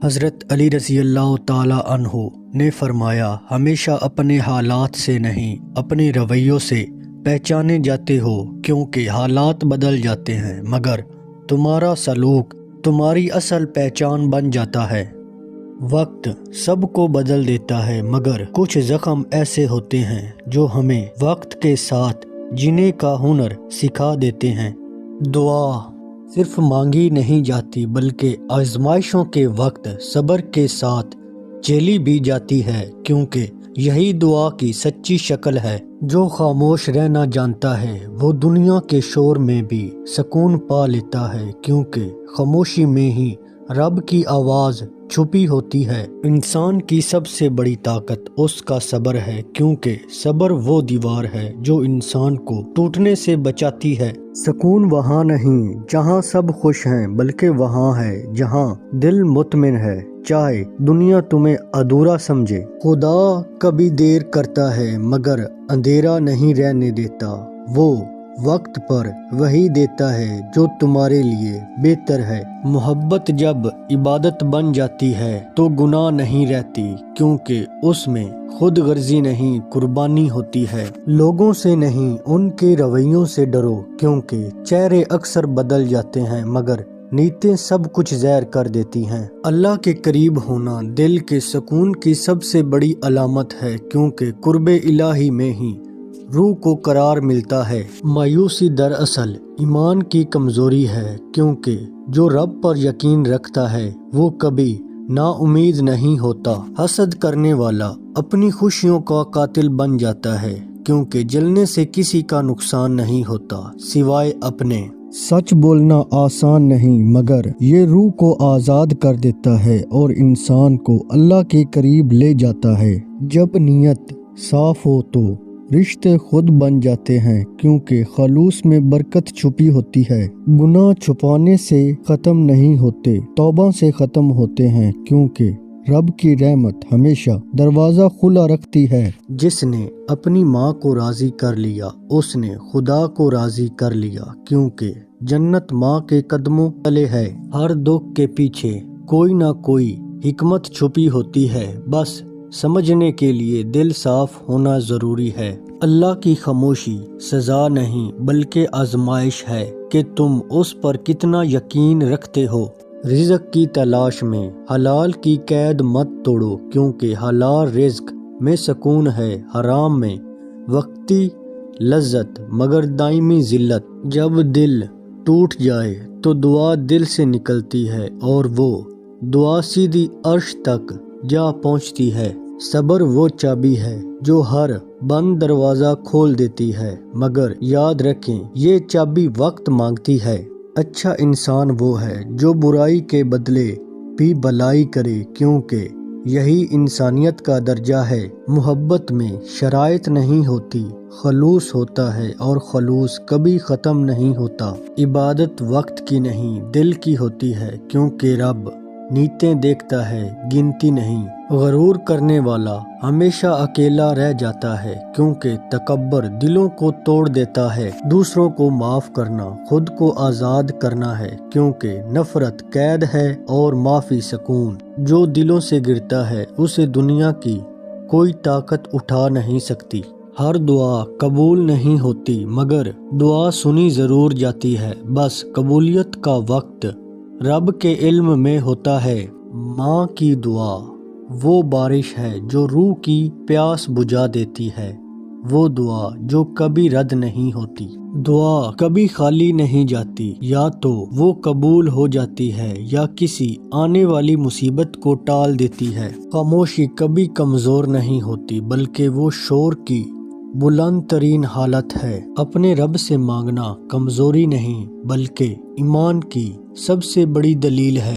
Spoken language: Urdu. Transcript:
حضرت علی رضی اللہ تعالی عنہ نے فرمایا، ہمیشہ اپنے حالات سے نہیں اپنے رویوں سے پہچانے جاتے ہو، کیونکہ حالات بدل جاتے ہیں مگر تمہارا سلوک تمہاری اصل پہچان بن جاتا ہے۔ وقت سب کو بدل دیتا ہے مگر کچھ زخم ایسے ہوتے ہیں جو ہمیں وقت کے ساتھ جینے کا ہنر سکھا دیتے ہیں۔ دعا صرف مانگی نہیں جاتی بلکہ آزمائشوں کے وقت صبر کے ساتھ جھیلی بھی جاتی ہے، کیونکہ یہی دعا کی سچی شکل ہے۔ جو خاموش رہنا جانتا ہے وہ دنیا کے شور میں بھی سکون پا لیتا ہے، کیونکہ خاموشی میں ہی رب کی آواز چھپی ہوتی ہے۔ انسان کی سب سے بڑی طاقت اس کا صبر ہے، کیونکہ صبر وہ دیوار ہے جو انسان کو ٹوٹنے سے بچاتی ہے۔ سکون وہاں نہیں جہاں سب خوش ہیں، بلکہ وہاں ہے جہاں دل مطمئن ہے، چاہے دنیا تمہیں ادھورا سمجھے۔ خدا کبھی دیر کرتا ہے مگر اندھیرا نہیں رہنے دیتا، وہ وقت پر وہی دیتا ہے جو تمہارے لیے بہتر ہے۔ محبت جب عبادت بن جاتی ہے تو گناہ نہیں رہتی، کیونکہ اس میں خود غرضی نہیں قربانی ہوتی ہے۔ لوگوں سے نہیں ان کے رویوں سے ڈرو، کیونکہ چہرے اکثر بدل جاتے ہیں مگر نیتیں سب کچھ زہر کر دیتی ہیں۔ اللہ کے قریب ہونا دل کے سکون کی سب سے بڑی علامت ہے، کیونکہ قرب الہی میں ہی روح کو قرار ملتا ہے۔ مایوسی دراصل ایمان کی کمزوری ہے، کیونکہ جو رب پر یقین رکھتا ہے وہ کبھی نا امید نہیں ہوتا۔ حسد کرنے والا اپنی خوشیوں کا قاتل بن جاتا ہے، کیونکہ جلنے سے کسی کا نقصان نہیں ہوتا سوائے اپنے۔ سچ بولنا آسان نہیں مگر یہ روح کو آزاد کر دیتا ہے اور انسان کو اللہ کے قریب لے جاتا ہے۔ جب نیت صاف ہو تو رشتے خود بن جاتے ہیں، کیونکہ خلوص میں برکت چھپی ہوتی ہے۔ گناہ چھپانے سے ختم نہیں ہوتے، توبہ سے ختم ہوتے ہیں، کیونکہ رب کی رحمت ہمیشہ دروازہ کھلا رکھتی ہے۔ جس نے اپنی ماں کو راضی کر لیا اس نے خدا کو راضی کر لیا، کیونکہ جنت ماں کے قدموں تلے ہے۔ ہر دکھ کے پیچھے کوئی نہ کوئی حکمت چھپی ہوتی ہے، بس سمجھنے کے لیے دل صاف ہونا ضروری ہے۔ اللہ کی خاموشی سزا نہیں بلکہ آزمائش ہے کہ تم اس پر کتنا یقین رکھتے ہو۔ رزق کی تلاش میں حلال کی قید مت توڑو، کیونکہ حلال رزق میں سکون ہے، حرام میں وقتی لذت مگر دائمی ذلت۔ جب دل ٹوٹ جائے تو دعا دل سے نکلتی ہے اور وہ دعا سیدھی عرش تک جا پہنچتی ہے۔ صبر وہ چابی ہے جو ہر بند دروازہ کھول دیتی ہے، مگر یاد رکھیں یہ چابی وقت مانگتی ہے۔ اچھا انسان وہ ہے جو برائی کے بدلے بھی بھلائی کرے، کیونکہ یہی انسانیت کا درجہ ہے۔ محبت میں شرائط نہیں ہوتی، خلوص ہوتا ہے اور خلوص کبھی ختم نہیں ہوتا۔ عبادت وقت کی نہیں دل کی ہوتی ہے، کیونکہ رب نیتیں دیکھتا ہے گنتی نہیں۔ غرور کرنے والا ہمیشہ اکیلا رہ جاتا ہے، کیونکہ تکبر دلوں کو توڑ دیتا ہے۔ دوسروں کو معاف کرنا خود کو آزاد کرنا ہے، کیونکہ نفرت قید ہے اور معافی سکون۔ جو دلوں سے گرتا ہے اسے دنیا کی کوئی طاقت اٹھا نہیں سکتی۔ ہر دعا قبول نہیں ہوتی مگر دعا سنی ضرور جاتی ہے، بس قبولیت کا وقت رب کے علم میں ہوتا ہے۔ ماں کی دعا وہ بارش ہے جو روح کی پیاس بجھا دیتی ہے، وہ دعا جو کبھی رد نہیں ہوتی۔ دعا کبھی خالی نہیں جاتی، یا تو وہ قبول ہو جاتی ہے یا کسی آنے والی مصیبت کو ٹال دیتی ہے۔ خاموشی کبھی کمزور نہیں ہوتی بلکہ وہ شور کی بلند ترین حالت ہے۔ اپنے رب سے مانگنا کمزوری نہیں بلکہ ایمان کی سب سے بڑی دلیل ہے۔